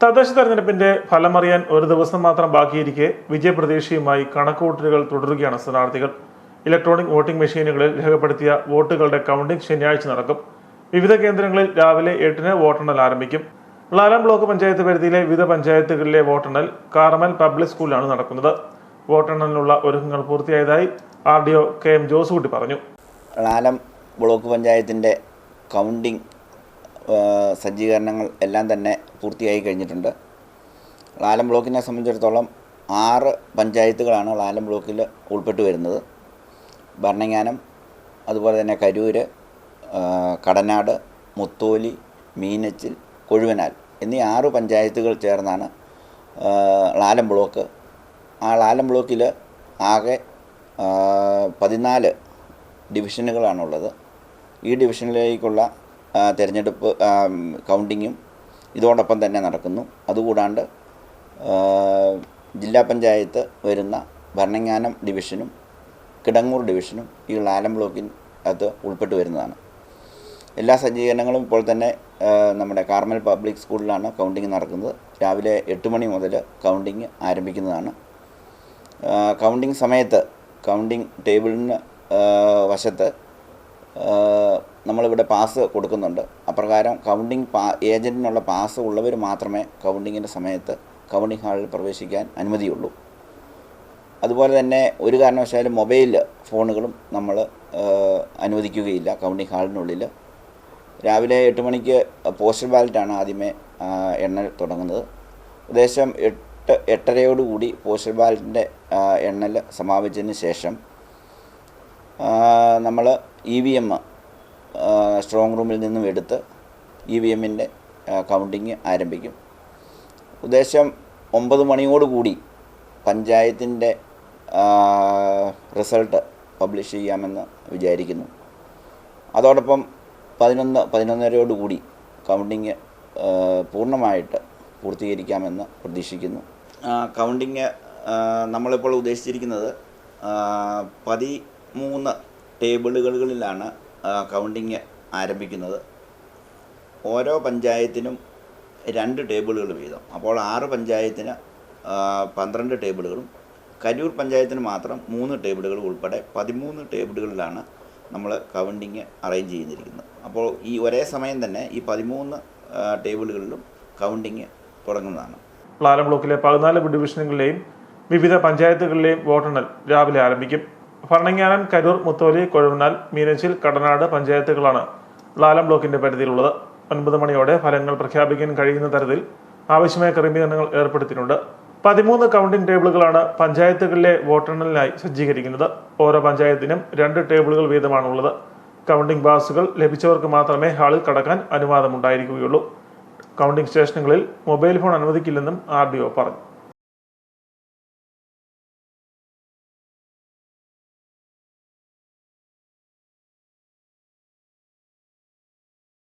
തദ്ദേശ തെരഞ്ഞെടുപ്പിന്റെ ഫലമറിയാൻ ഒരു ദിവസം മാത്രം ബാക്കിയിരിക്കെ വിജയപ്രതീക്ഷയുമായി കണക്കുകൂട്ടലുകൾ തുടരുകയാണ് സ്ഥാനാർത്ഥികൾ. ഇലക്ട്രോണിക് വോട്ടിംഗ് മെഷീനുകളിൽ രേഖപ്പെടുത്തിയ വോട്ടുകളുടെ കൗണ്ടിംഗ് ശനിയാഴ്ച നടക്കും. വിവിധ കേന്ദ്രങ്ങളിൽ രാവിലെ 8-ന് വോട്ടെണ്ണൽ ആരംഭിക്കും. ലാലം ബ്ലോക്ക് പഞ്ചായത്ത് പരിധിയിലെ വിവിധ പഞ്ചായത്തുകളിലെ വോട്ടെണ്ണൽ കാർമൽ പബ്ലിക് സ്കൂളിലാണ് നടക്കുന്നത്. വോട്ടെണ്ണലിനുള്ള ഒരുക്കങ്ങൾ പൂർത്തിയായതായി RDO KM ജോസുകുട്ടി പറഞ്ഞു. ലാലം ബ്ലോക്ക് പഞ്ചായത്തിൻ്റെ കൗണ്ടിംഗ് സജ്ജീകരണങ്ങൾ എല്ലാം തന്നെ പൂർത്തിയായി കഴിഞ്ഞിട്ടുണ്ട്. ലാലം ബ്ലോക്കിനെ സംബന്ധിച്ചിടത്തോളം 6 പഞ്ചായത്തുകളാണ് ലാലം ബ്ലോക്കിൽ ഉൾപ്പെട്ടു വരുന്നത്. ഭരണങ്ങാനം, അതുപോലെ തന്നെ കരൂർ, കടനാട്, മുത്തോലി, മീനച്ചിൽ, കൊഴുവനാൽ എന്നീ 6 പഞ്ചായത്തുകൾ ചേർന്നാണ് ലാലം ബ്ലോക്ക്. ആ ലാലം ബ്ലോക്കിൽ ആകെ 14 ഡിവിഷനുകളാണുള്ളത്. ഈ ഡിവിഷനിലേക്കുള്ള തിരഞ്ഞെടുപ്പ് കൗണ്ടിങ്ങും ഇതോടൊപ്പം തന്നെ നടക്കുന്നു. അതുകൂടാണ്ട് ജില്ലാ പഞ്ചായത്ത് വരുന്ന ഭരണങ്ങാനം ഡിവിഷനും കിടങ്ങൂർ ഡിവിഷനും ഈ ലാലം ബ്ലോക്കിനകത്ത് ഉൾപ്പെട്ടു വരുന്നതാണ്. എല്ലാ സജ്ജീകരണങ്ങളും ഇപ്പോൾ തന്നെ നമ്മുടെ കാർമൽ പബ്ലിക് സ്കൂളിലാണ് കൗണ്ടിങ് നടക്കുന്നത്. രാവിലെ 8 മണി മുതൽ കൗണ്ടിങ് ആരംഭിക്കുന്നതാണ്. കൗണ്ടിങ് സമയത്ത് കൗണ്ടിങ് ടേബിളിന് വശത്ത് നമ്മളിവിടെ പാസ് കൊടുക്കുന്നുണ്ട്. അപ്രകാരം കൗണ്ടിങ് ഏജൻറ്റിനുള്ള പാസ് ഉള്ളവർ മാത്രമേ കൗണ്ടിങ്ങിൻ്റെ സമയത്ത് കൗണ്ടിങ് ഹാളിൽ പ്രവേശിക്കാൻ അനുമതിയുള്ളൂ. അതുപോലെ തന്നെ ഒരു കാരണവശാലും മൊബൈൽ ഫോണുകളും നമ്മൾ അനുവദിക്കുകയില്ല കൗണ്ടിങ് ഹാളിനുള്ളിൽ. രാവിലെ 8 മണിക്ക് പോസ്റ്റൽ ബാലറ്റാണ് ആദ്യമേ എണ്ണൽ തുടങ്ങുന്നത്. ഏകദേശം 8-8:30 പോസ്റ്റൽ ബാലറ്റിൻ്റെ എണ്ണൽ സമാപിച്ചതിന് ശേഷം നമ്മൾ EVM സ്ട്രോങ് റൂമിൽ നിന്നും എടുത്ത് EVMൻ്റെ കൗണ്ടിങ് ആരംഭിക്കും. ഉദ്ദേശം 9 മണിയോടുകൂടി പഞ്ചായത്തിൻ്റെ റിസൾട്ട് പബ്ലിഷ് ചെയ്യാമെന്ന് വിചാരിക്കുന്നു. അതോടൊപ്പം 11-11:30 കൗണ്ടിങ് പൂർണ്ണമായിട്ട് പൂർത്തീകരിക്കാമെന്ന് പ്രതീക്ഷിക്കുന്നു. കൗണ്ടിങ് നമ്മളിപ്പോൾ ഉദ്ദേശിച്ചിരിക്കുന്നത് 13 ടേബിളുകളിലാണ് കൗണ്ടിങ് ആരംഭിക്കുന്നത്. ഓരോ പഞ്ചായത്തിനും 2 ടേബിളുകൾ വീതം. അപ്പോൾ 6 പഞ്ചായത്തിന് 12 ടേബിളുകളും കരൂർ പഞ്ചായത്തിന് മാത്രം 3 ടേബിളുകൾ ഉൾപ്പെടെ 13 ടേബിളുകളിലാണ് നമ്മൾ കൗണ്ടിങ് അറേഞ്ച് ചെയ്തിരിക്കുന്നത്. അപ്പോൾ ഈ ഒരേ സമയം തന്നെ ഈ 13 ടേബിളുകളിലും കൗണ്ടിങ് തുടങ്ങുന്നതാണ്. ലാലം ബ്ലോക്കിലെ 14 ഡിവിഷനുകളിലെയും വിവിധ പഞ്ചായത്തുകളിലെയും വോട്ടെണ്ണൽ രാവിലെ ആരംഭിക്കും. ഭരണങ്ങാനം, കരൂർ, മുത്തോലി, കൊഴുവനാൽ, മീനച്ചിൽ, കടനാട് പഞ്ചായത്തുകളാണ് ലാലം ബ്ലോക്കിന്റെ പരിധിയിലുള്ളത്. 9 മണിയോടെ ഫലങ്ങൾ പ്രഖ്യാപിക്കാൻ കഴിയുന്ന തരത്തിൽ ആവശ്യമായ ക്രമീകരണങ്ങൾ ഏർപ്പെടുത്തിയിട്ടുണ്ട്. 13 കൗണ്ടിംഗ് ടേബിളുകളാണ് പഞ്ചായത്തുകളിലെ വോട്ടെണ്ണലിനായി സജ്ജീകരിക്കുന്നത്. ഓരോ പഞ്ചായത്തിനും 2 ടേബിളുകൾ വീതമാണുള്ളത്. കൗണ്ടിംഗ് പാസുകൾ ലഭിച്ചവർക്ക് മാത്രമേ ഹാളിൽ കടക്കാൻ അനുവാദമുണ്ടായിരിക്കുകയുള്ളൂ. കൗണ്ടിംഗ് സ്റ്റേഷനുകളിൽ മൊബൈൽ ഫോൺ അനുവദിക്കില്ലെന്നും RDO പറഞ്ഞു.